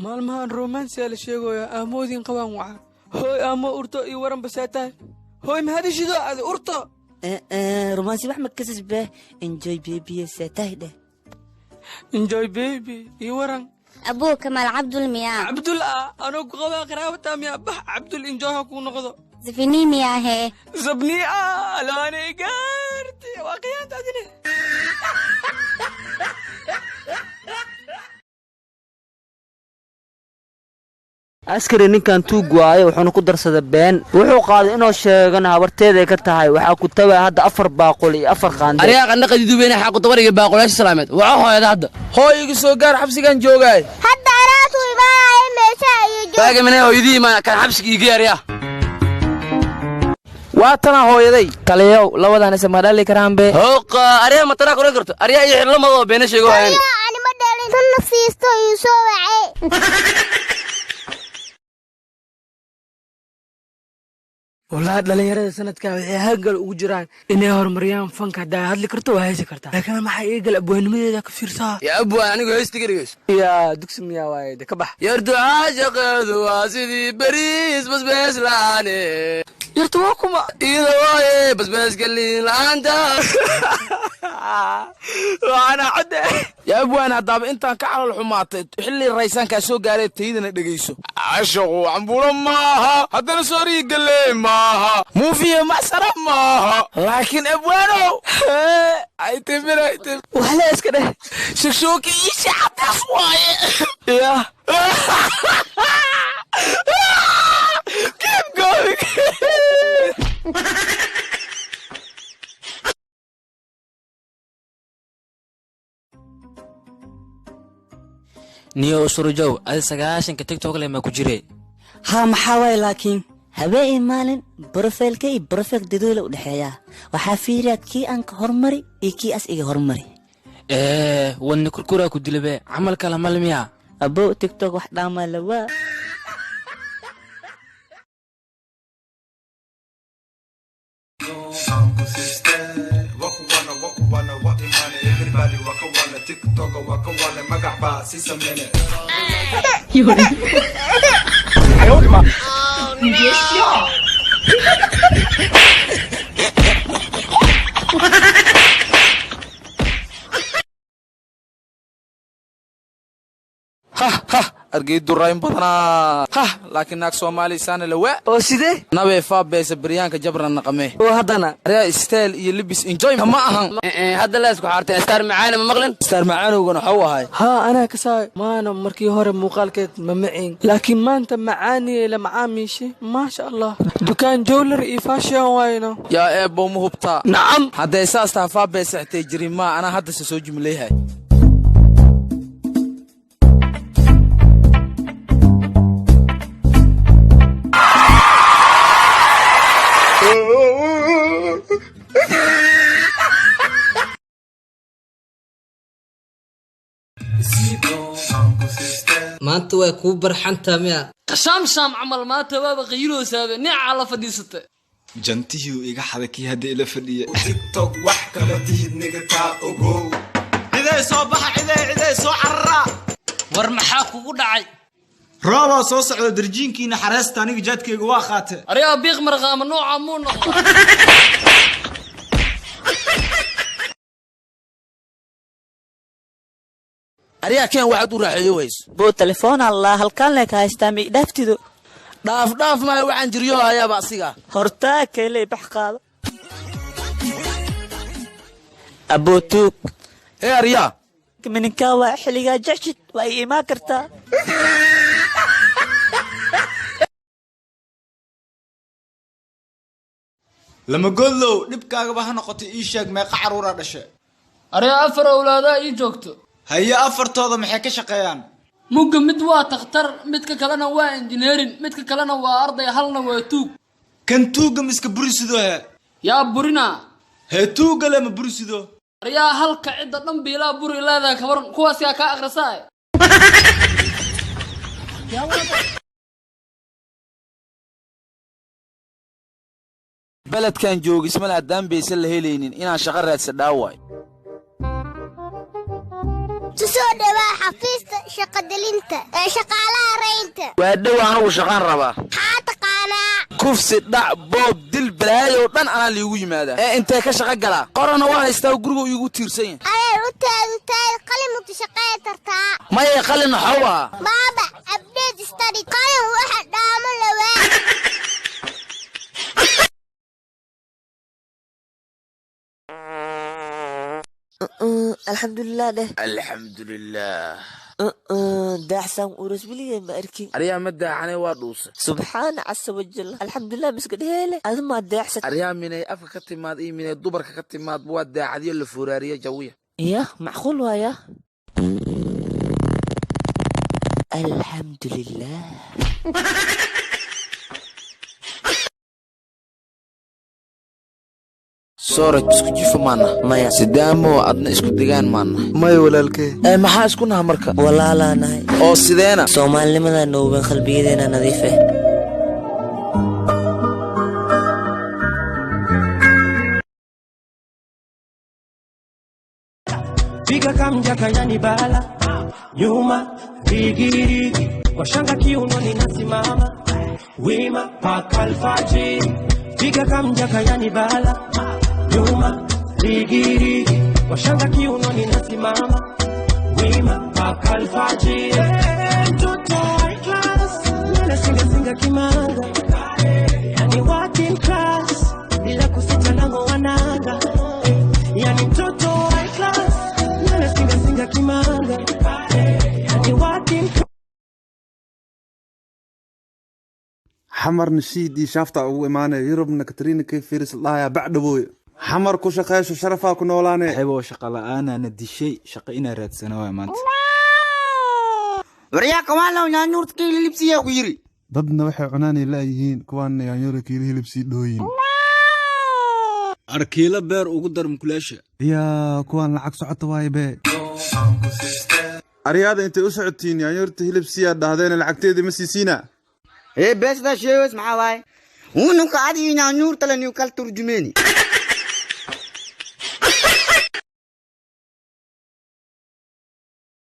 maalmahan romansi la sheegayo amoodin qabaan waxa hooy ama urto iyo waran basaatay hooy ma hadishido aad urto romansi wax ma kasasbe enjoy baby saatayde enjoy baby iyo waran أبوك كمال عبد المياه عبد الله أنا قوا قراوة تامية بح عبد الإنجاه كون غضا زفني مياه هي زبني لا أنا قارتي واقعيات أدنى askari ninkan tuug waayo wuxuu ku darsaday been wuxuu qaaday inuu sheegana habarteeda ka tahay waxa ku tabay hadda 4 baaqul iyo 4 qaande ariya qandaqadi dubeena xaq tabariga baaqulaasha salaameed waxa hooyada hadda hooyiga soo gaar xabsigan joogay hadda araatu ibaa meesha iyo baaga minay hooyadii ma kan xabsiga iga yariya waa tan hooyaday taliyow labadan isma dhali karaan be hooqa ariya ma tara kore karto ariya iyo xirlamado beena sheego hayaan ani ma dhalin tan nafsiisto iyo soo wacay والله dhalinyarada sanadka waxay hagal ugu jiraan inay horumariyaan fanka hadaa hadli karto waa haysi kartaa laakiin ma xay eegal abwaanimadeeda ka fiirsaa ya abwaan anigu heestiga dhigays ya dugsi miyaa waayay ka bax yardu aashaqadu waasidi bariis basbaas laane yartu waa kuma iyada waaye basbaas galin laanta waana cadde يا أبوان هذا أنت كعلى الحماة حلي الرئيسان كاسو قالت تيدنا دقيسو عشقوا عمبولا ماها هذا نصاري قال لي ماها مو فيها مسرح ماها لكن أبوانو ايتم وحلا اسكده شكشوكي إيشي حتى شوية يا keep going niyo surujow ad 9 TikTok le ma ku jirey ha maxaa laakiin habeen maalin profilka iyo profil didoole u dhaxeeya waxa fiiriyad kii aan ka hormari iyo kii as iga hormari wadna kurkura ku dilabe amal kala malmiya abo TikTok wax dhaama lawa أرجيد الرأي بطنا لكن ناك سومالي سنة لواء أو سيده نبي فاب بيس بريانك جبر النقمة وهذانا ريا استيل يلبس انجوي ما أهم هذا لا اسكو حارتي استار معانا مغلن استار معانا وقنا حوا هاي ها أنا كساي ما أنا مركي هرب مقالكت ممعين لكن ما أنت معاني لمعامي شيء ما شاء الله دكان جولر إيفاشيا وينه يا أبو مهبطة نعم هذا أساس تفاب بيس احتجري ما أنا هذا سوجي مليها ما انت way ku barxanta miya qasham sham amal ma tababa qiyiro saabe ni ala fadhiisata jantiyo iga xadakii hadii ila fadhiya TikTok wax kala tihid niga ka ogo ciiday soo baxa ciiday soo carra war maxaa kugu dhacay rooba soo socdo darjiinkiina xareesta aniga jaadkayga waa qaatay ariya biiq marqaama nooca muu noqdo أريا كان واحد وراح يويس بو تليفون الله halkaan la ka haystaa mi dhaftido dhaaf ma waxaan jiriyo ayaa baasiga hortaa kale bax qaado abo tuug أريا كمنكا waa xiliga jacjid way ima kartaa lama godlow dibkaaga ba ha noqotay ii sheeg meeqa caruura dhashay ariya afar awlaada ii joogto haya afartooda maxay ka shaqeeyaan mugga mid waa takhtar midka kalena waa engineering midka kalena waa arday halna waa tuug kan tuuga miska burisido yaa burina he tuuga lama burisido ariya halka cidda dhan biilaa buri leedahay kabaran kuwaas yaa ka akhrisaa بلد كان جوج اسمه العدام بيسل هيلينين إنا شغال رأس الدواي tusoo dhawaa xafiista shaqadalinta ee shaqaalaha reynta waa dhow anagu shaqaan rabaa maxaa taqaanaa kufsi dhac boob dil balaayo dhan anaa liigu yimaadaa ee intee ka shaqo galaa qorana waa haystaa guriga iigu tiirsan yahay adeer u taagtaay qalin mugta shaqee tartaa maya qalin xawa baaba abdeed study qalin waxa dhaamo lawaa alxamdulilah dheh alxamdulilah daaxsan urus weligeed ma arkin aryaa ma daaxanay waa dhuusa subxaana casa wajal alxamdulilah miska dheele adimaa daaxsan aryaa minay afka ka timaad iyo minay dumarka ka timaad waa daacadiyo la foraariyo jawiya iya macquul waaya alxamdulilah sooraj isku jifa maana maya sidaamo adna isku degaan maana maya walaalkee maxaa isku naha marka walaalaanahay oo sideena soomaalinimada nooban qalbiyadeena nadiif ah piga kamja kanyani bala nyuma rigirigi kwa shanga kiunoni nasimama wima paka alfajiri piga kamja kanyani bala nyuma rigirigi kwa shanga kiunoni nasimama wima paka alfajiri mtoto high class nywele singa kimanga yani working class bila kusita nango wanaga yani mtoto high class nywele singa kimanga yani working حمر نشيدي شافتا او امانه يربنا كترينا كيف فيرس الله يا بعد ابوي حمر كو شقايش شرفا كو نولانه حيبو شقلا انا ندي شيء شقينا راد سنوات مانت وريا كمان لو نانور كيلي لبسيه ويري ضدنا waxay cunaan ilaahiin kuwan yaanyoro kiilii libsi dhooyin arkiila beer ugu dar mukulaasha ya kuwan lacag socoto waaybe ariyada intay u socotiin yaanyorta hilibsiya dhahdeen lacagteedii ma siisina بس ده شيء اسمع واي ونك عادي نانور تلا نيو كل ترجماني